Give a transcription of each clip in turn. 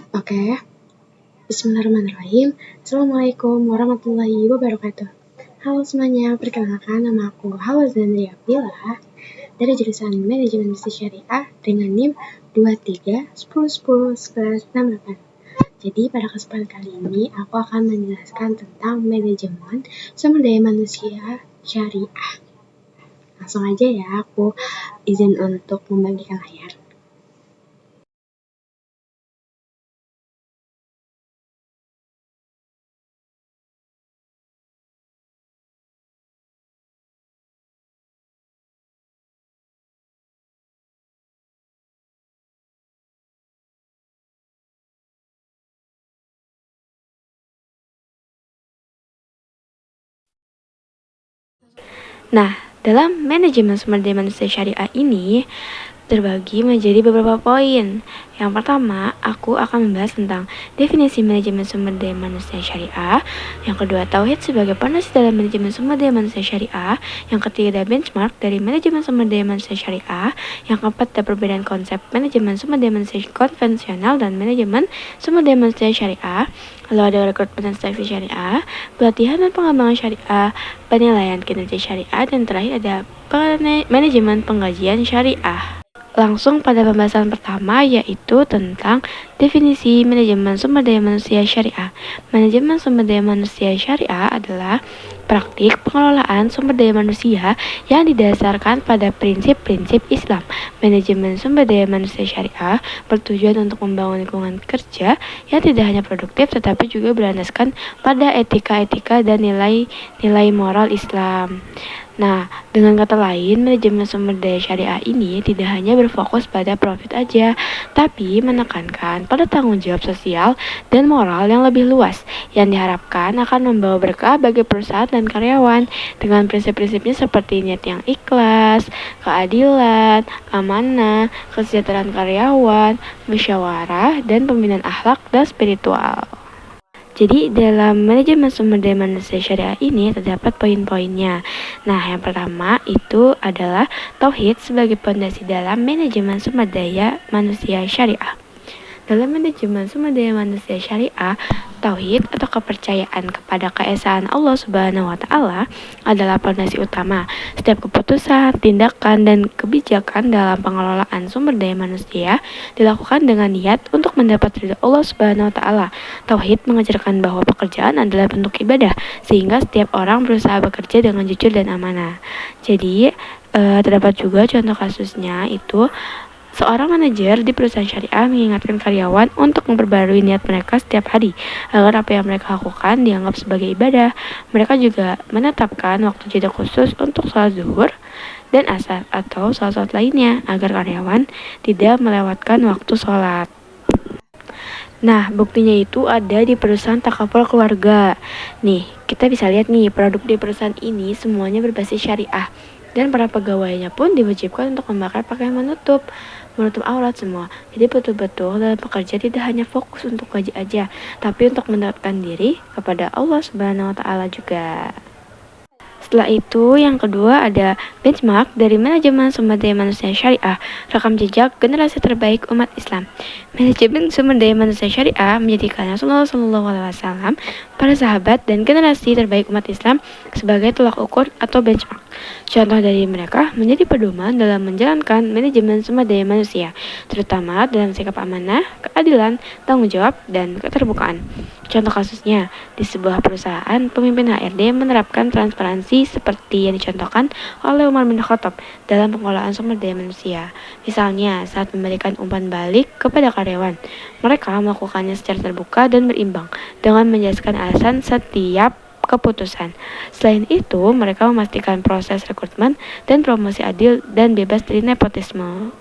Oke, Bismillahirrahmanirrahim. Assalamualaikum warahmatullahi wabarakatuh. Halo semuanya, perkenalkan nama aku Hawa Zandria Bila dari jurusan Manajemen Bisnis Syariah dengan NIM 23 10 10 11 68. Jadi pada kesempatan kali ini aku akan menjelaskan tentang manajemen sumber daya manusia syariah. Langsung aja ya, aku izin untuk membagikan layar. Nah, dalam manajemen sumber daya manusia syariah ini terbagi menjadi beberapa poin. Yang pertama, aku akan membahas tentang definisi manajemen sumber daya manusia syariah. Yang kedua, tauhid sebagai pondasi dalam manajemen sumber daya manusia syariah. Yang ketiga, benchmark dari manajemen sumber daya manusia syariah. Yang keempat, ada perbedaan konsep manajemen sumber daya manusia konvensional dan manajemen sumber daya manusia syariah. Lalu ada rekrutmen dan seleksi syariah, pelatihan dan pengembangan syariah, penilaian kinerja syariah, dan terakhir ada manajemen pengkajian syariah. Langsung pada pembahasan pertama, yaitu tentang definisi manajemen sumber daya manusia syariah. Manajemen sumber daya manusia syariah adalah praktik pengelolaan sumber daya manusia yang didasarkan pada prinsip-prinsip Islam. Manajemen sumber daya manusia syariah bertujuan untuk membangun lingkungan kerja yang tidak hanya produktif tetapi juga berlandaskan pada etika-etika dan nilai-nilai moral Islam. Nah, dengan kata lain, manajemen sumber daya syariah ini tidak hanya berfokus pada profit aja, tapi menekankan pada tanggung jawab sosial dan moral yang lebih luas, yang diharapkan akan membawa berkah bagi perusahaan dan karyawan, dengan prinsip-prinsipnya seperti niat yang ikhlas, keadilan, amanah, kesejahteraan karyawan, musyawarah, dan pembinaan akhlak dan spiritual. Jadi dalam manajemen sumber daya manusia syariah ini terdapat poin-poinnya. Nah, yang pertama itu adalah tauhid sebagai pondasi dalam manajemen sumber daya manusia syariah. Dalam manajemen sumber daya manusia syariah, tauhid atau kepercayaan kepada keesaan Allah Subhanahu wa taala adalah fondasi utama. Setiap keputusan, tindakan, dan kebijakan dalam pengelolaan sumber daya manusia dilakukan dengan niat untuk mendapat ridha Allah Subhanahu wa taala. Tauhid mengajarkan bahwa pekerjaan adalah bentuk ibadah, sehingga setiap orang berusaha bekerja dengan jujur dan amanah. Jadi, terdapat juga contoh kasusnya itu seorang manajer di perusahaan syariah mengingatkan karyawan untuk memperbarui niat mereka setiap hari agar apa yang mereka lakukan dianggap sebagai ibadah. Mereka juga menetapkan waktu jeda khusus untuk sholat zuhur dan asar atau sholat lainnya agar karyawan tidak melewatkan waktu sholat. Nah, buktinya itu ada di perusahaan takaful keluarga. Nih, kita bisa lihat nih, produk di perusahaan ini semuanya berbasis syariah. Dan para pegawainya pun diwajibkan untuk memakai pakaian menutup aurat semua. Jadi betul-betul dalam pekerja tidak hanya fokus untuk gaji aja, tapi untuk mendekatkan diri kepada Allah Subhanahu wa taala juga. Setelah itu, yang kedua ada benchmark dari manajemen sumber daya manusia syariah, rekam jejak generasi terbaik umat Islam. Manajemen sumber daya manusia syariah menjadikan Rasulullah SAW, para sahabat, dan generasi terbaik umat Islam sebagai tolak ukur atau benchmark. Contoh dari mereka menjadi pedoman dalam menjalankan manajemen sumber daya manusia, terutama dalam sikap amanah, keadilan, tanggung jawab, dan keterbukaan. Contoh kasusnya, di sebuah perusahaan, pemimpin HRD menerapkan transparansi seperti yang dicontohkan oleh Umar bin Khattab dalam pengelolaan sumber daya manusia. Misalnya, saat memberikan umpan balik kepada karyawan, mereka melakukannya secara terbuka dan berimbang dengan menjelaskan alasan setiap keputusan. Selain itu, mereka memastikan proses rekrutmen dan promosi adil dan bebas dari nepotisme.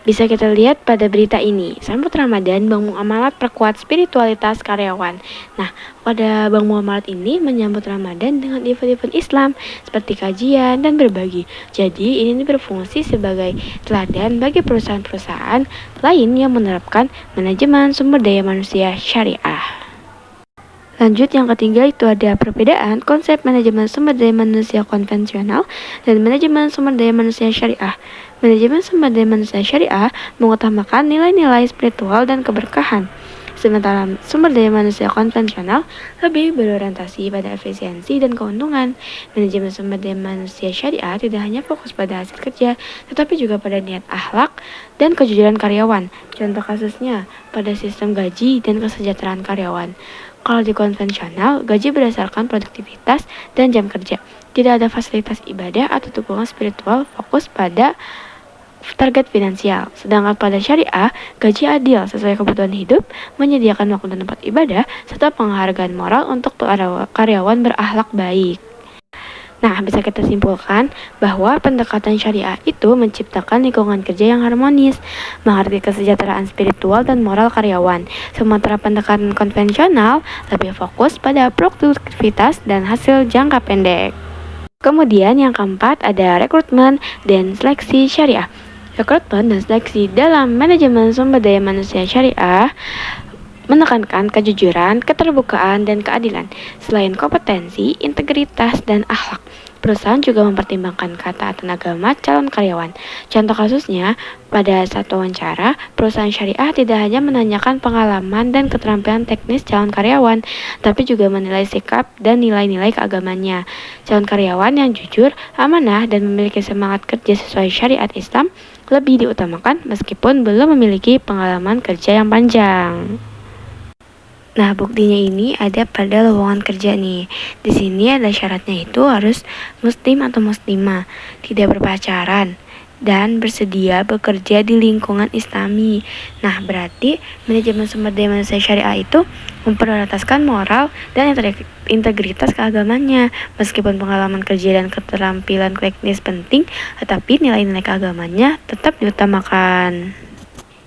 Bisa kita lihat pada berita ini, sambut Ramadan, Bank Muamalat perkuat spiritualitas karyawan. Nah, pada Bank Muamalat ini menyambut Ramadan dengan event-event Islam seperti kajian dan berbagi. Jadi, ini berfungsi sebagai teladan bagi perusahaan-perusahaan lain yang menerapkan manajemen sumber daya manusia syariah. Lanjut, yang ketiga itu ada perbedaan konsep manajemen sumber daya manusia konvensional dan manajemen sumber daya manusia syariah. Manajemen sumber daya manusia syariah mengutamakan nilai-nilai spiritual dan keberkahan, sementara sumber daya manusia konvensional lebih berorientasi pada efisiensi dan keuntungan. Manajemen sumber daya manusia syariah tidak hanya fokus pada hasil kerja, tetapi juga pada niat akhlak dan kejujuran karyawan. Contoh kasusnya pada sistem gaji dan kesejahteraan karyawan. Kalau di konvensional, gaji berdasarkan produktivitas dan jam kerja. Tidak ada fasilitas ibadah atau dukungan spiritual, fokus pada target finansial. Sedangkan pada syariah, gaji adil sesuai kebutuhan hidup, menyediakan waktu dan tempat ibadah, serta penghargaan moral untuk karyawan berakhlak baik. Nah, bisa kita simpulkan bahwa pendekatan syariah itu menciptakan lingkungan kerja yang harmonis, mengerti kesejahteraan spiritual dan moral karyawan. Sementara pendekatan konvensional lebih fokus pada produktivitas dan hasil jangka pendek. Kemudian yang keempat ada rekrutmen dan seleksi syariah. Rekrutmen dan seleksi dalam manajemen sumber daya manusia syariah menekankan kejujuran, keterbukaan, dan keadilan. Selain kompetensi, integritas, dan akhlak, perusahaan juga mempertimbangkan ketaatan agama calon karyawan. Contoh kasusnya, pada saat wawancara, perusahaan syariah tidak hanya menanyakan pengalaman dan keterampilan teknis calon karyawan, tapi juga menilai sikap dan nilai-nilai keagamannya. Calon karyawan yang jujur, amanah, dan memiliki semangat kerja sesuai syariat Islam lebih diutamakan meskipun belum memiliki pengalaman kerja yang panjang. Nah, buktinya ini ada pada lowongan kerja nih. Di sini ada syaratnya itu harus muslim atau muslimah, tidak berpacaran, dan bersedia bekerja di lingkungan islami. Nah, berarti manajemen sumber daya manusia syariah itu memprioritaskan moral dan integritas keagamannya. Meskipun pengalaman kerja dan keterampilan teknis penting, tetapi nilai-nilai keagamannya tetap diutamakan.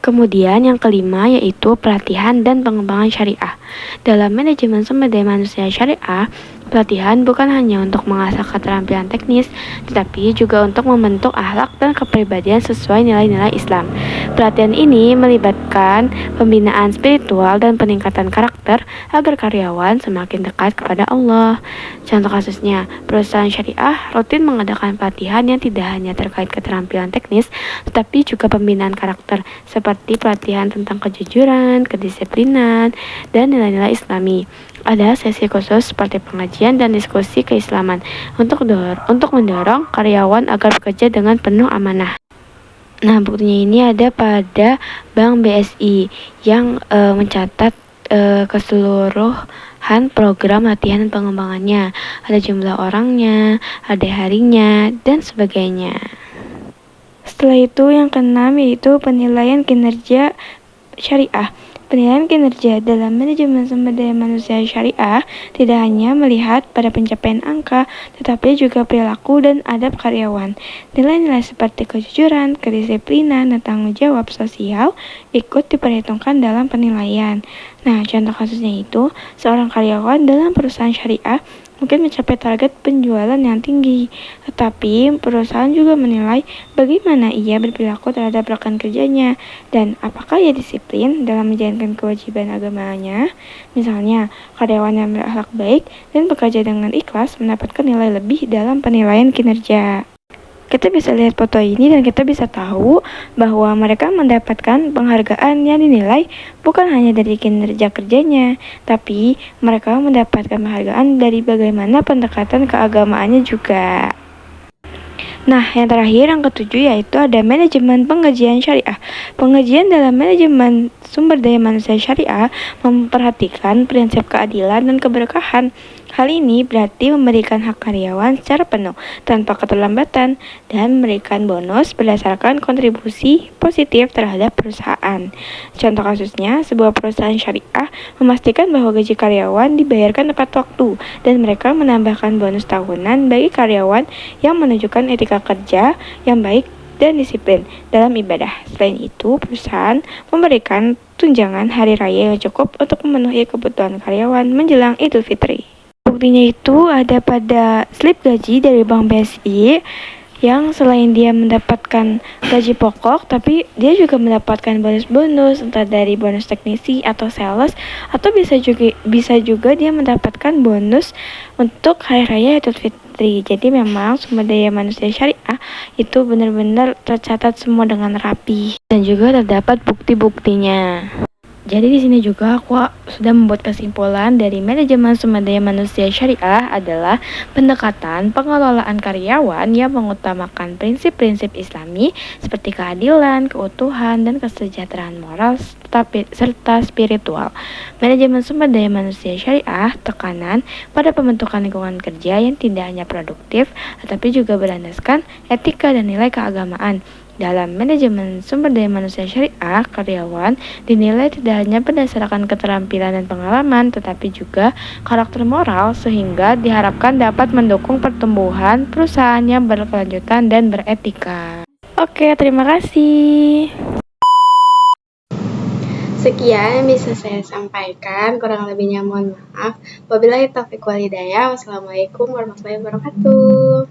Kemudian yang kelima yaitu pelatihan dan pengembangan syariah. Dalam manajemen sumber daya manusia syariah, pelatihan bukan hanya untuk mengasah keterampilan teknis, tetapi juga untuk membentuk akhlak dan kepribadian sesuai nilai-nilai Islam. Pelatihan ini melibatkan pembinaan spiritual dan peningkatan karakter agar karyawan semakin dekat kepada Allah. Contoh kasusnya, perusahaan syariah rutin mengadakan pelatihan yang tidak hanya terkait keterampilan teknis, tetapi juga pembinaan karakter, seperti pelatihan tentang kejujuran, kedisiplinan, dan nilai-nilai Islami. Ada sesi khusus seperti pengajian dan diskusi keislaman untuk mendorong karyawan agar bekerja dengan penuh amanah. Nah, buktinya ini ada pada Bank BSI yang mencatat keseluruhan program latihan dan pengembangannya. Ada jumlah orangnya, ada harinya, dan sebagainya. Setelah itu yang keenam yaitu penilaian kinerja syariah. Penilaian kinerja dalam manajemen sumber daya manusia syariah tidak hanya melihat pada pencapaian angka, tetapi juga perilaku dan adab karyawan. Nilai-nilai seperti kejujuran, kedisiplinan, dan tanggung jawab sosial ikut diperhitungkan dalam penilaian. Nah, contoh kasusnya itu, seorang karyawan dalam perusahaan syariah mungkin mencapai target penjualan yang tinggi, tetapi perusahaan juga menilai bagaimana ia berperilaku terhadap rekan kerjanya dan apakah ia disiplin dalam menjalankan kewajiban agamanya. Misalnya, karyawan yang berakhlak baik dan bekerja dengan ikhlas mendapatkan nilai lebih dalam penilaian kinerja. Kita bisa lihat foto ini dan kita bisa tahu bahwa mereka mendapatkan penghargaan yang dinilai bukan hanya dari kinerja kerjanya, tapi mereka mendapatkan penghargaan dari bagaimana pendekatan keagamaannya juga. Nah, yang terakhir, yang ketujuh, yaitu ada manajemen pengajian syariah. Pengajian dalam manajemen sumber daya manusia syariah memperhatikan prinsip keadilan dan keberkahan. Hal ini berarti memberikan hak karyawan secara penuh, tanpa keterlambatan, dan memberikan bonus berdasarkan kontribusi positif terhadap perusahaan. Contoh kasusnya, sebuah perusahaan syariah memastikan bahwa gaji karyawan dibayarkan tepat waktu, dan mereka menambahkan bonus tahunan bagi karyawan yang menunjukkan etika kerja yang baik dan disiplin dalam ibadah. Selain itu, perusahaan memberikan tunjangan hari raya yang cukup untuk memenuhi kebutuhan karyawan menjelang Idul Fitri. Buktinya itu ada pada slip gaji dari Bank BSI yang selain dia mendapatkan gaji pokok, tapi dia juga mendapatkan bonus-bonus entah dari bonus teknisi atau sales, atau bisa juga dia mendapatkan bonus untuk hari raya Idul Fitri. Jadi memang sumber daya manusia syariah itu benar-benar tercatat semua dengan rapi dan juga terdapat bukti-buktinya. Jadi di sini juga aku sudah membuat kesimpulan dari manajemen sumber daya manusia syariah adalah pendekatan pengelolaan karyawan yang mengutamakan prinsip-prinsip Islami seperti keadilan, keutuhan, dan kesejahteraan moral serta spiritual. Manajemen sumber daya manusia syariah tekanan pada pembentukan lingkungan kerja yang tidak hanya produktif, tetapi juga berlandaskan etika dan nilai keagamaan. Dalam manajemen sumber daya manusia syariah, karyawan dinilai tidak hanya berdasarkan keterampilan dan pengalaman, tetapi juga karakter moral sehingga diharapkan dapat mendukung pertumbuhan perusahaan yang berkelanjutan dan beretika. Oke, terima kasih. Sekian yang bisa saya sampaikan, kurang lebihnya mohon maaf. Wabillahi taufiq wal hidayah. Wassalamualaikum warahmatullahi wabarakatuh.